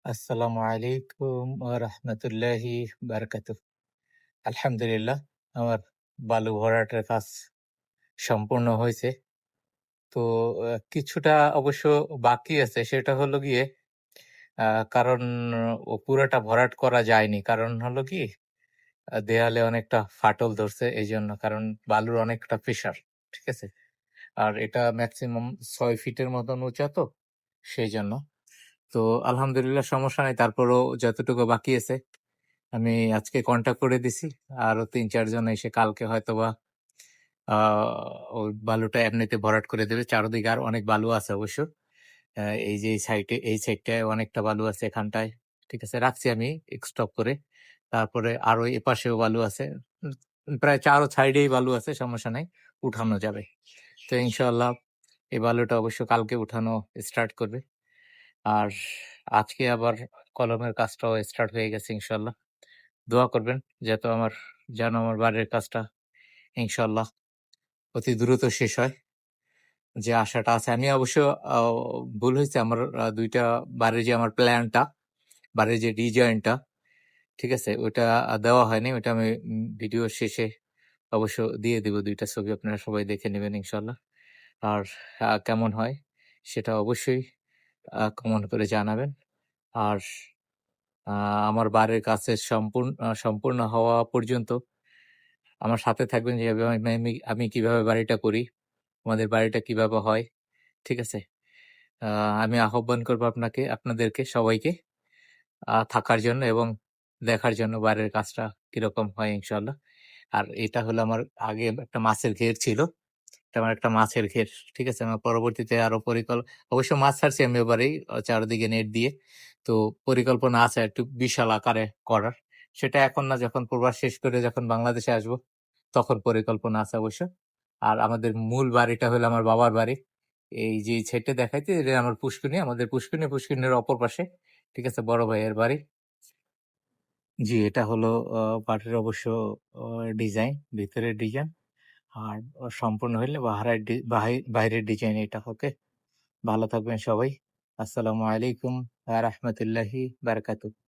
আসসালামু আলাইকুম ওয়া রাহমাতুল্লাহি বারাকাতুহু। আলহামদুলিল্লাহ, আমার বালু ভরাটের কাজ সম্পূর্ণ হয়েছে। তো কিছুটা অবশ্য বাকি আছে। সেটা হলো গিয়ে আ কারণ পুরাটা ভরাট করা যায়নি। কারণ হলো কি দেয়ালে অনেকটা ফাটল ধরছে এইজন্য। কারণ বালুর অনেকটা প্রেশার। ঠিক আছে? আর এটা মেক্সিমাম ৬ ফিটের মতন উঁচা তো, সেইজন্য। তো আলহামদুলিল্লাহ সমস্যা নাই। তারপরেও যতটুকু বাকি আছে আমি আজকে কন্টাক্ট করে দিছি। আরো ৩-৪ জন এসে কালকে হয়তোবা আ ওই বালুটা এমনিতে ভরাট করে দেবে। চারদিকে আর অনেক বালু আছে অবশ্য। এই যে এই সাইডটায় অনেকটা বালু আছে এখানটায়। ঠিক আছে? রাখছি আমি স্টক করে। তারপরে আরো এপাশেও বালু আছে। প্রায় ৪ সাইডেই বালু আছে, সমস্যা নাই। উঠানো যাবে। তো ইনশাআল্লাহ এই বালুটা অবশ্য কালকে উঠানো স্টার্ট করবে। আর আজকে আবার কলমের কাজটাও স্টার্ট হয়ে গেছে ইনশাআল্লাহ। দোয়া করবেন যেন আমার বাড়ির কাজটা ইনশাআল্লাহ অতি দ্রুত শেষ হয়। যে আশাটা আছে। আমি অবশ্য আ ভুল হইছে আমার ২ টা বাড়ির যে আমার প্ল্যানটা, বাড়ির যে ডিজাইনটা, ঠিক আছে? ওইটা দেওয়া হয়নি। ওইটা আমি ভিডিও শেষে অবশ্য দিয়ে দিব। ২ টা ছবি আপনারা সবাই দেখে নিবেন ইনশাআল্লাহ। আর কেমন হয় সেটা অবশ্যই কমেন্ট করে জানাবেন। আর আ আমার বাড়ির কাছের সম্পূর্ণ হওয়া পর্যন্ত আমার সাথে থাকবেন, যেভাবে আমি কিভাবে বাড়িটা করি, আমাদের বাড়িটা কিভাবে হয়, ঠিক আছে? আ আমি আহ্বান করব আপনাদেরকে সবাইকে থাকার জন্য এবং দেখার জন্য বাড়ির কাজটা কিরকম হয় ইনশাআল্লাহ। আর এটা হলো আমার আগে একটা মাছের ঘের ছিল। এটা আমার একটা মাছের ঘের। ঠিক আছে? আমার পরবর্তীতে আরো অবশ্য মাছ ছাড়ছি আমি এবারেই চারদিকে নেট দিয়ে। তো পরিকল্পনা আছে একটু বিশাল আকারে করার। সেটা এখন না, যখন প্রবাস শেষ করে যখন বাংলাদেশে আসবো, তখন পরিকল্পনা আছে অবশ্য। আর আমাদের মূল বাড়িটা হলো আমার বাবার বাড়ি। এই যে সাইডটা দেখাইতে এটা আমার পুষ্কুনি। আমাদের পুষ্কুনির অপর পাশে। ঠিক আছে? বড় ভাইয়ের বাড়ি। জি, এটা হলো বাড়ির অবশ্য অ ডিজাইন, ভিতরের ডিজাইন। আর সম্পূর্ণ হইলে বাহিরের ডিজাইন এটা। ওকে? ভালো থাকবেন সবাই। আসসালামু আলাইকুম ওয়া রাহমাতুল্লাহি বারাকাতুহু।